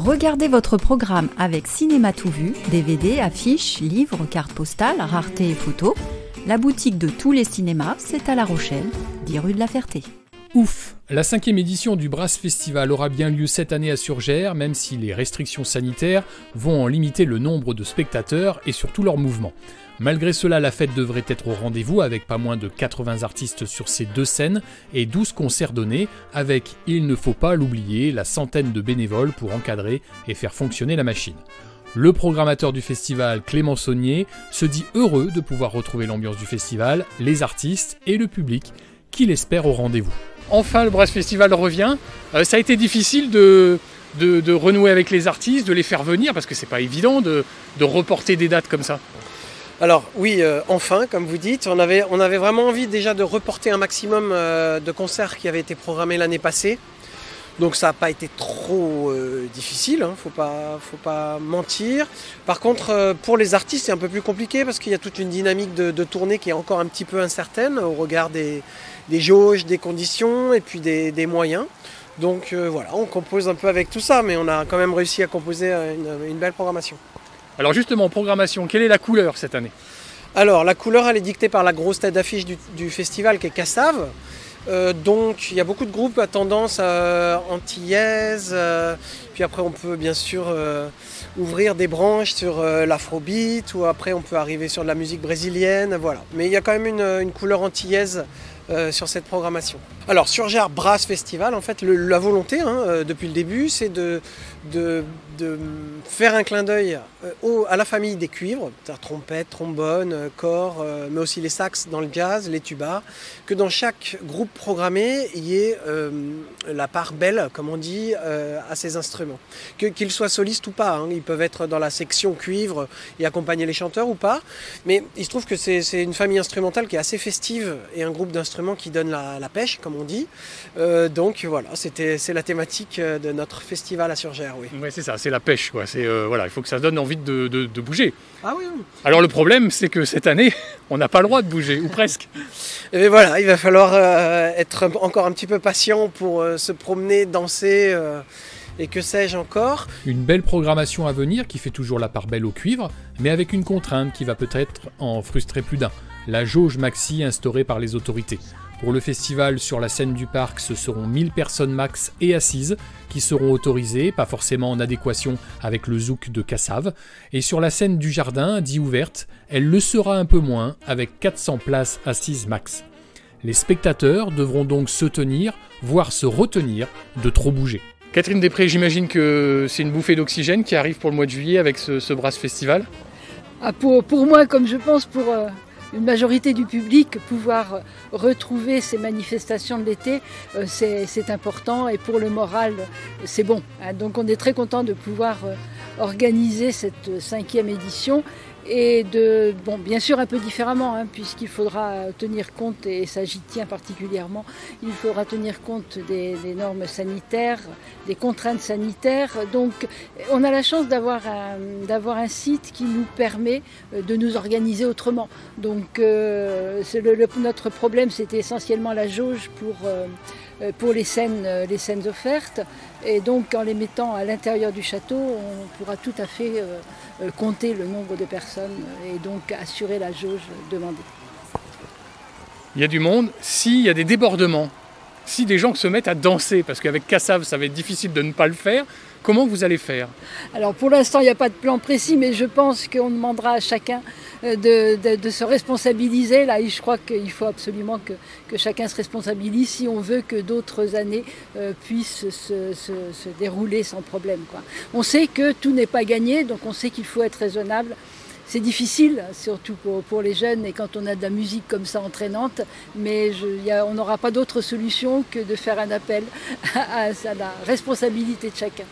Regardez votre programme avec Cinéma Tout Vu, DVD, affiches, livres, cartes postales, raretés et photos. La boutique de tous les cinémas, c'est à La Rochelle, 10 rue de la Ferté. Ouf! La 5e édition du Brass Festival aura bien lieu cette année à Surgères, même si les restrictions sanitaires vont en limiter le nombre de spectateurs et surtout leurs mouvements. Malgré cela, la fête devrait être au rendez-vous avec pas moins de 80 artistes sur ces 2 scènes et 12 concerts donnés avec, il ne faut pas l'oublier, la centaine de bénévoles pour encadrer et faire fonctionner la machine. Le programmateur du festival, Clément Saunier, se dit heureux de pouvoir retrouver l'ambiance du festival, les artistes et le public qu'il espère au rendez-vous. Enfin, le Brass Festival revient. Ça a été difficile de renouer avec les artistes, de les faire venir, parce que c'est pas évident de reporter des dates comme ça. Alors oui, enfin, comme vous dites, on avait vraiment envie déjà de reporter un maximum de concerts qui avaient été programmés l'année passée. Donc ça n'a pas été trop difficile, hein, faut pas mentir. Par contre, pour les artistes, c'est un peu plus compliqué parce qu'il y a toute une dynamique de tournée qui est encore un petit peu incertaine au regard des jauges, des conditions et puis des moyens. Donc voilà, on compose un peu avec tout ça, mais on a quand même réussi à composer une belle programmation. Alors justement, programmation, quelle est la couleur cette année? Alors la couleur, elle est dictée par la grosse tête d'affiche du festival qui est Cassave. Donc il y a beaucoup de groupes à tendance antillaise, puis après on peut bien sûr ouvrir des branches sur l'afrobeat, ou après on peut arriver sur de la musique brésilienne, voilà. Mais il y a quand même une couleur antillaise sur cette programmation. Alors Surgères Brass Festival, en fait la volonté depuis le début, c'est de faire un clin d'œil à la famille des cuivres, c'est-à-dire trompette, trombone, cor, mais aussi les sax dans le jazz, les tubas, que dans chaque groupe programmé, il y ait la part belle, comme on dit, à ces instruments. Qu'ils soient solistes ou pas, hein, ils peuvent être dans la section cuivre et accompagner les chanteurs ou pas, mais il se trouve que c'est une famille instrumentale qui est assez festive et un groupe d'instruments qui donne la pêche, comme on dit. Donc voilà, c'est la thématique de notre festival à Surgères, oui. Ouais, c'est ça, c'est la pêche, quoi. Voilà, il faut que ça donne envie de bouger. Ah oui, oui. Alors le problème, c'est que cette année, on n'a pas le droit de bouger, ou presque. Et voilà, il va falloir être encore un petit peu patient pour se promener, danser et que sais-je encore. Une belle programmation à venir qui fait toujours la part belle au cuivre, mais avec une contrainte qui va peut-être en frustrer plus d'un. La jauge maxi instaurée par les autorités. Pour le festival, sur la scène du parc, ce seront 1000 personnes max et assises qui seront autorisées, pas forcément en adéquation avec le zouk de Cassave. Et sur la scène du jardin, dit ouverte, elle le sera un peu moins, avec 400 places assises max. Les spectateurs devront donc se tenir, voire se retenir, de trop bouger. Catherine Després, j'imagine que c'est une bouffée d'oxygène qui arrive pour le mois de juillet avec ce Brass Festival. Pour moi, comme je pense pour une majorité du public, pouvoir retrouver ces manifestations de l'été, c'est important, et pour le moral, c'est bon. Donc on est très content de pouvoir organiser cette 5e édition. Et bien sûr un peu différemment, puisqu'il faudra tenir compte, et ça j'y tiens particulièrement, il faudra tenir compte des normes sanitaires, des contraintes sanitaires. Donc on a la chance d'avoir un site qui nous permet de nous organiser autrement. Donc notre problème, c'était essentiellement la jauge pour les scènes offertes, et donc en les mettant à l'intérieur du château, on pourra tout à fait compter le nombre de personnes et donc assurer la jauge demandée. Il y a du monde, s'il y a des débordements, si des gens se mettent à danser, parce qu'avec Cassave ça va être difficile de ne pas le faire, comment vous allez faire? Alors pour l'instant il n'y a pas de plan précis, mais je pense qu'on demandera à chacun de se responsabiliser. Là, je crois qu'il faut absolument que chacun se responsabilise si on veut que d'autres années puissent se dérouler sans problème, quoi. On sait que tout n'est pas gagné, donc on sait qu'il faut être raisonnable. C'est difficile, surtout pour les jeunes et quand on a de la musique comme ça entraînante, mais on n'aura pas d'autre solution que de faire un appel à la responsabilité de chacun.